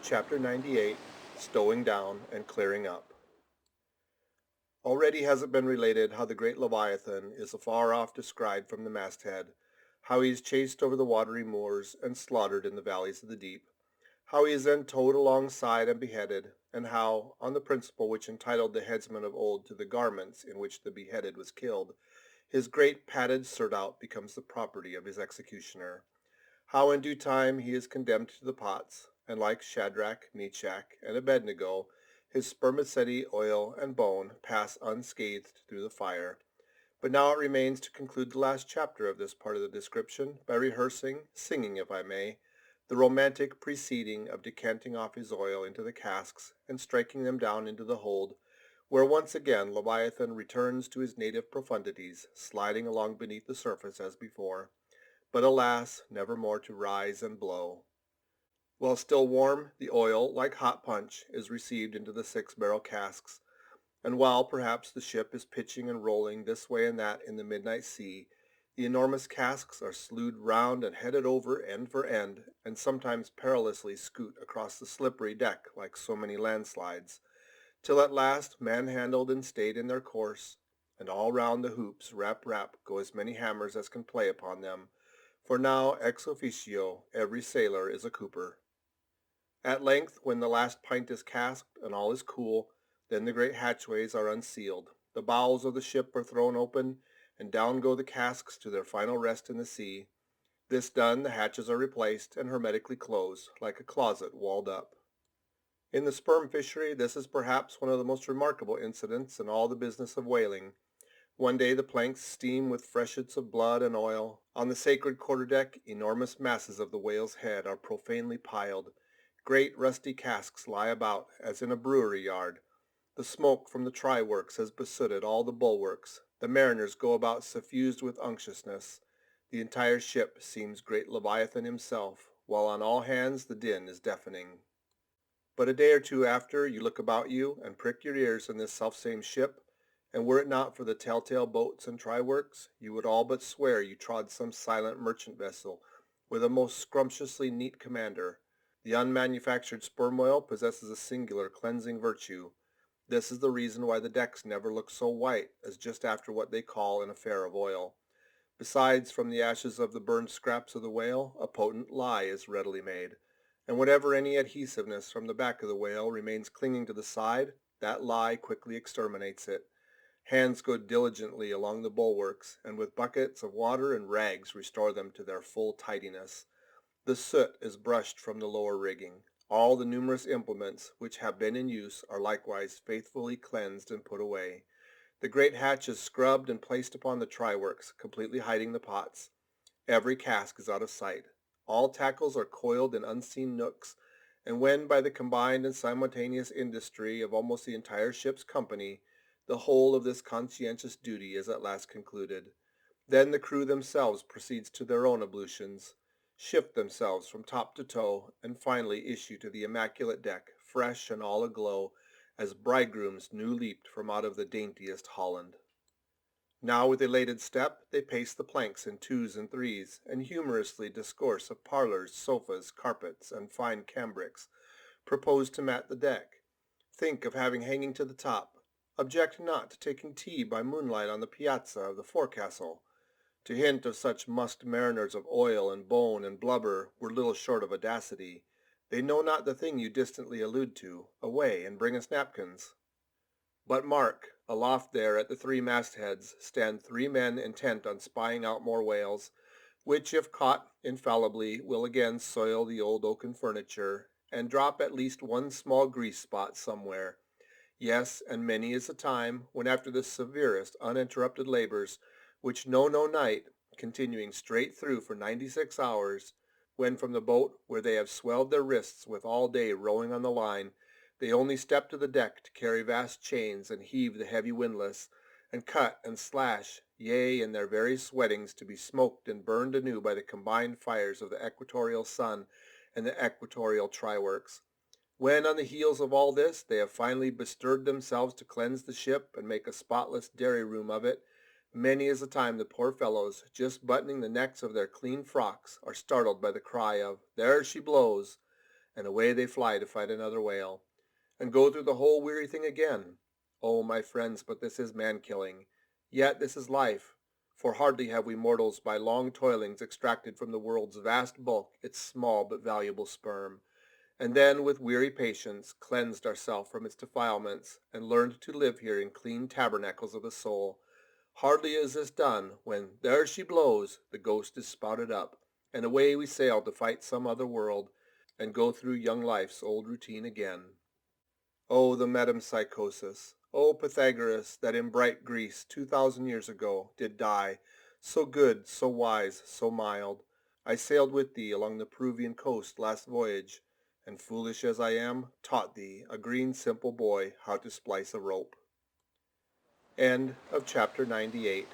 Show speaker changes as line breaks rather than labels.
Chapter 98, Stowing Down and Clearing Up. Already has it been related how the great Leviathan is afar off descried from the masthead, how he is chased over the watery moors and slaughtered in the valleys of the deep, how he is then towed alongside and beheaded, and how, on the principle which entitled the headsman of old to the garments in which the beheaded was killed, his great padded surtout becomes the property of his executioner. How in due time he is condemned to the pots, and like Shadrach, Meshach, and Abednego, his spermaceti, oil, and bone pass unscathed through the fire. But now it remains to conclude the last chapter of this part of the description by rehearsing, singing if I may, the romantic preceding of decanting off his oil into the casks and striking them down into the hold, where once again Leviathan returns to his native profundities, sliding along beneath the surface as before, but alas, never more to rise and blow. While still warm, the oil, like hot punch, is received into the 6-barrel casks, and while perhaps the ship is pitching and rolling this way and that in the midnight sea, the enormous casks are slewed round and headed over end for end, and sometimes perilously scoot across the slippery deck like so many landslides, till at last manhandled and stayed in their course, and all round the hoops rap go as many hammers as can play upon them, for now ex officio every sailor is a cooper. At length, when the last pint is casked and all is cool, then the great hatchways are unsealed, the bowels of the ship are thrown open, and down go the casks to their final rest in the sea. This done, the hatches are replaced and hermetically closed, like a closet walled up. In the sperm fishery this is perhaps one of the most remarkable incidents in all the business of whaling. One day the planks steam with freshets of blood and oil. On the sacred quarterdeck enormous masses of the whale's head are profanely piled. Great rusty casks lie about, as in a brewery yard. The smoke from the try-works has besooted all the bulwarks. The mariners go about suffused with unctuousness. The entire ship seems great Leviathan himself, while on all hands the din is deafening. But a day or two after you look about you and prick your ears in this selfsame ship, and were it not for the telltale boats and try-works, you would all but swear you trod some silent merchant vessel with a most scrumptiously neat commander. The unmanufactured sperm oil possesses a singular cleansing virtue. This is the reason why the decks never look so white as just after what they call an affair of oil. Besides, from the ashes of the burned scraps of the whale, a potent lye is readily made, and whatever any adhesiveness from the back of the whale remains clinging to the side, that lye quickly exterminates it. Hands go diligently along the bulwarks, and with buckets of water and rags restore them to their full tidiness. The soot is brushed from the lower rigging. All the numerous implements which have been in use are likewise faithfully cleansed and put away. The great hatch is scrubbed and placed upon the try-works, completely hiding the pots. Every cask is out of sight. All tackles are coiled in unseen nooks, and when by the combined and simultaneous industry of almost the entire ship's company, the whole of this conscientious duty is at last concluded, then the crew themselves proceeds to their own ablutions, shift themselves from top to toe, and finally issue to the immaculate deck, fresh and all aglow, as bridegrooms new leaped from out of the daintiest Holland. Now with elated step they pace the planks in twos and threes, and humorously discourse of parlors, sofas, carpets, and fine cambrics, propose to mat the deck. Think of having hanging to the top. Object not to taking tea by moonlight on the piazza of the forecastle. To hint of such mussed mariners of oil and bone and blubber were little short of audacity. They know not the thing you distantly allude to. Away, and bring us napkins. But mark, aloft there at the 3 mastheads stand 3 men intent on spying out more whales, which if caught infallibly will again soil the old oaken furniture, and drop at least one small grease spot somewhere. Yes, and many is the time, when after the severest uninterrupted labors, which know no night, continuing straight through for 96 hours, when from the boat where they have swelled their wrists with all day rowing on the line, they only step to the deck to carry vast chains and heave the heavy windlass, and cut and slash, yea, in their very sweatings to be smoked and burned anew by the combined fires of the equatorial sun and the equatorial try-works. When on the heels of all this they have finally bestirred themselves to cleanse the ship and make a spotless dairy-room of it, many is the time the poor fellows, just buttoning the necks of their clean frocks, are startled by the cry of "There she blows!" and away they fly to fight another whale, and go through the whole weary thing again. Oh, my friends, but this is man-killing. Yet this is life, for hardly have we mortals by long toilings extracted from the world's vast bulk its small but valuable sperm, and then with weary patience cleansed ourselves from its defilements, and learned to live here in clean tabernacles of the soul. Hardly is this done, when there she blows, the ghost is spouted up, and away we sail to fight some other world, and go through young life's old routine again. Oh, the metempsychosis! Oh, Pythagoras, that in bright Greece 2,000 years ago did die, so good, so wise, so mild. I sailed with thee along the Peruvian coast last voyage, and foolish as I am, taught thee, a green simple boy, how to splice a rope. End of chapter 98.